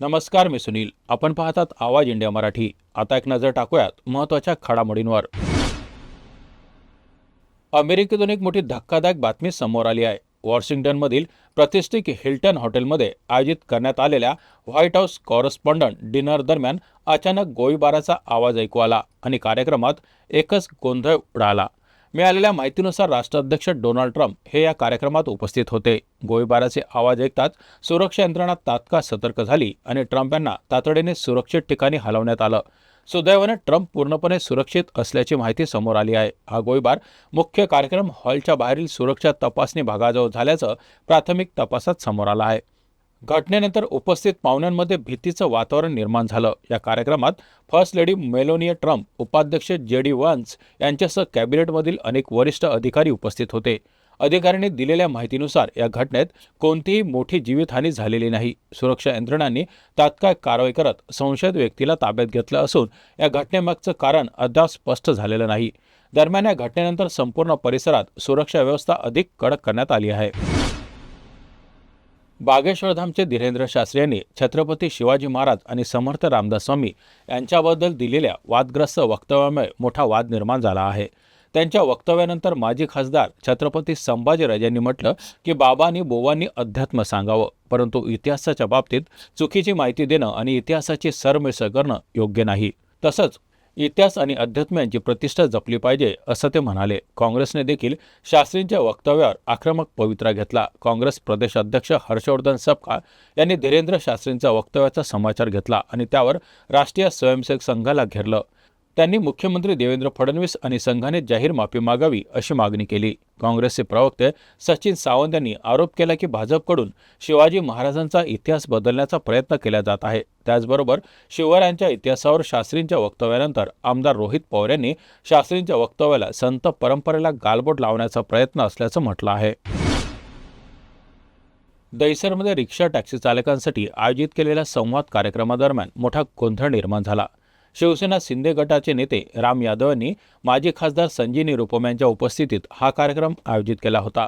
नमस्कार, मी सुनील. आपण पाहतात आवाज इंडिया मराठी. आता एक नजर टाकूयात महत्त्वाच्या घडामोडींवर. अमेरिकेतून एक मोठी धक्कादायक बातमी समोर आली आहे. वॉशिंग्टनमधील प्रतिष्ठित हिल्टन हॉटेलमध्ये आयोजित करण्यात आलेल्या व्हाईट हाऊस कॉरेस्पॉन्डंट डिनर दरम्यान अचानक गोळीबाराचा आवाज ऐकू आला आणि कार्यक्रमात एकच गोंधळ उडाला. मिळालेल्या माहितीनुसार राष्ट्राध्यक्ष डोनाल्ड ट्रम्प हे या कार्यक्रमात उपस्थित होते. गोळीबाराचे आवाज ऐकताच सुरक्षा यंत्रणा तात्काळ सतर्क झाली आणि ट्रम्प यांना तातडीने सुरक्षित ठिकाणी हलवण्यात आलं. सुदैवाने ट्रम्प पूर्णपणे सुरक्षित असल्याची माहिती समोर आली आहे. हा गोळीबार मुख्य कार्यक्रम हॉलच्या बाहेरील सुरक्षा तपासणी भागाजवळ झाल्याचं प्राथमिक तपासात समोर आलं आहे. घटनेनंतर उपस्थित पाहुण्यांमध्ये भीतीचं वातावरण निर्माण झालं. या कार्यक्रमात फर्स्ट लेडी मेलानिया ट्रम्प, उपाध्यक्ष JD व्हान्स यांच्यासह कॅबिनेटमधील अनेक वरिष्ठ अधिकारी उपस्थित होते. अधिकाऱ्यांनी दिलेल्या माहितीनुसार या घटनेत कोणतीही मोठी जीवितहानी झालेली नाही. सुरक्षा यंत्रणांनी तात्काळ कारवाई करत संशयित व्यक्तीला ताब्यात घेतलं असून या घटनेमागचं कारण अद्याप स्पष्ट झालेलं नाही. दरम्यान या घटनेनंतर संपूर्ण परिसरात सुरक्षा व्यवस्था अधिक कडक करण्यात आली आहे. बागेश्वरधामचे धीरेंद्र शास्त्री यांनी छत्रपती शिवाजी महाराज आणि समर्थ रामदास स्वामी यांच्याबद्दल दिलेल्या वादग्रस्त वक्तव्यामुळे मोठा वाद निर्माण झाला आहे. त्यांच्या वक्तव्यानंतर माजी खासदार छत्रपती संभाजीराज यांनी म्हटलं की बाबा आणि बोवांनी अध्यात्म सांगावं, परंतु इतिहासाच्या बाबतीत चुकीची माहिती देणं आणि इतिहासाची सरमिसळ करणं योग्य नाही. तसंच इतिहास आणि अध्यात्म यांची प्रतिष्ठा जपली पाहिजे असं ते म्हणाले. काँग्रेसने देखील शास्त्रींच्या वक्तव्यावर आक्रमक पवित्रा घेतला. काँग्रेस प्रदेश अध्यक्ष हर्षवर्धन सपकाळ यांनी धीरेंद्र शास्त्रींच्या वक्तव्याचा समाचार घेतला आणि त्यावर राष्ट्रीय स्वयंसेवक संघाला घेरलं. त्यांनी मुख्यमंत्री देवेंद्र फडणवीस आणि संघाने जाहीर माफी मागावी अशी मागणी केली. काँग्रेसचे प्रवक्ते सचिन सावंत यांनी आरोप केला की भाजपकडून शिवाजी महाराजांचा इतिहास बदलण्याचा प्रयत्न केला जात आहे. त्याचबरोबर शिवरायांच्या इतिहासावर शास्त्रींच्या वक्तव्यानंतर आमदार रोहित पवार यांनी शास्त्रींच्या वक्तव्याला संत परंपरेला गालबोट लावण्याचा प्रयत्न असल्याचं म्हटलं आहे. दहिसरमध्ये रिक्षा टॅक्सी चालकांसाठी आयोजित केलेल्या संवाद कार्यक्रमादरम्यान मोठा गोंधळ निर्माण झाला. शिवसेना शिंदे गटाचे नेते राम यादव यांनी माजी खासदार संजय निरुपम यांच्या उपस्थितीत हा कार्यक्रम आयोजित केला होता.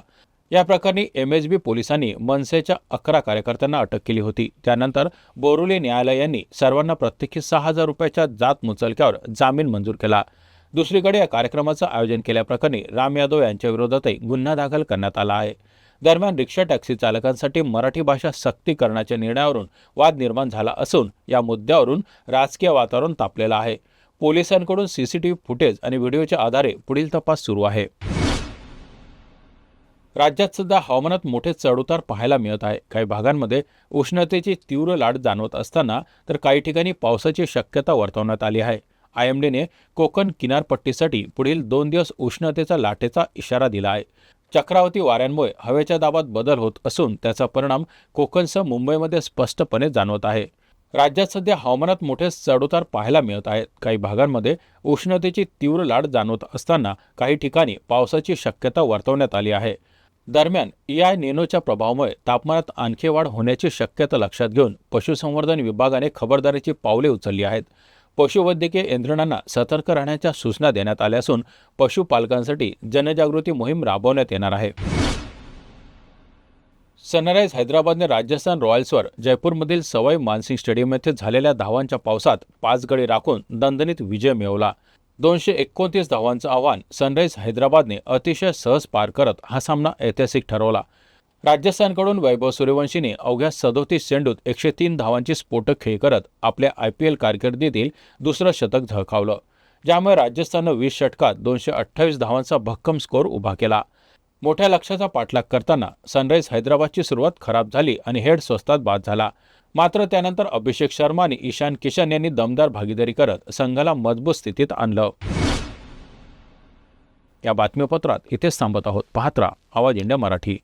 या प्रकरणी MSB पोलिसांनी मनसेच्या 11 कार्यकर्त्यांना अटक केली होती. त्यानंतर बोरिवली न्यायालयाने सर्वांना प्रत्येकी 6,000 रुपयाच्या जात मुचलक्यावर जामीन मंजूर केला. दुसरीकडे या कार्यक्रमाचं आयोजन केल्याप्रकरणी राम यादव यांच्या विरोधातही गुन्हा दाखल करण्यात आला आहे. दरम्यान रिक्षा टॅक्सी चालकांसाठी मराठी भाषा सक्ती करण्याच्या निर्णयावरून वाद निर्माण झाला असून या मुद्द्यावरून राजकीय वातावरण तापलेलं आहे. पोलिसांकडून CCTV फुटेज आणि व्हिडिओच्या आधारे पुढील तपास सुरू आहे. राज्यात सध्या हवामानात मोठे चढउतार पाहायला मिळत आहे. काही भागांमध्ये उष्णतेची तीव्र लाट जाणवत असताना तर काही ठिकाणी पावसाची शक्यता वर्तवण्यात आली आहे. IMDने कोकण किनारपट्टीसाठी पुढील 2 दिवस उष्णतेचा लाटेचा इशारा दिला आहे. चक्रवाती वाऱ्यांमुळे हवेच्या दाबात बदल होत असून त्याचा परिणाम कोकणसह मुंबईमध्ये स्पष्टपणे जाणवत आहे. राज्यात सध्या हवामानात मोठे चढउतार पाहायला मिळत आहेत. काही भागांमध्ये उष्णतेची तीव्र लाट जाणवत असताना काही ठिकाणी पावसाची शक्यता वर्तवण्यात आली आहे. दरम्यान या नेनोच्या प्रभावामुळे तापमानात आणखी वाढ होण्याची शक्यता लक्षात घेऊन पशुसंवर्धन विभागाने खबरदारीची पावले उचलली आहेत. पशुवैद्यकीय यंत्रणांना सतर्क राहण्याच्या सूचना देण्यात आल्या असून पशुपालकांसाठी जनजागृती मोहीम राबवण्यात येणार आहे. सनरायझर्स हैदराबादने राजस्थान रॉयल्सवर जयपूरमधील सवाई मानसिंग स्टेडियम येथे झालेल्या धावांच्या पावसात 5 गडी राखून दणदणीत विजय मिळवला. 229 धावांचं आव्हान सनरायझर्स हैदराबादने अतिशय सहज पार करत हा सामना ऐतिहासिक ठरवला. राजस्थानकडून वैभव सूर्यवंशीने अवघ्या 37 चेंडूत 103 धावांची स्फोटक खेळी करत आपल्या IPL कारकिर्दीतील दुसरं शतक झळकावलं, ज्यामुळे राजस्थाननं 20 षटकात 228 धावांचा भक्कम स्कोअर उभा केला. मोठ्या लक्ष्याचा पाठलाग करताना सनरायझर्स हैदराबादची सुरुवात खराब झाली आणि हेड स्वस्तात बाद झाला. मात्र त्यानंतर अभिषेक शर्मा आणि ईशान किशन यांनी दमदार भागीदारी करत संघाला मजबूत स्थितीत आणलं. या बातमीपत्रात इथेच थांबत आहोत. पाहत राहा आवाज इंडिया मराठी.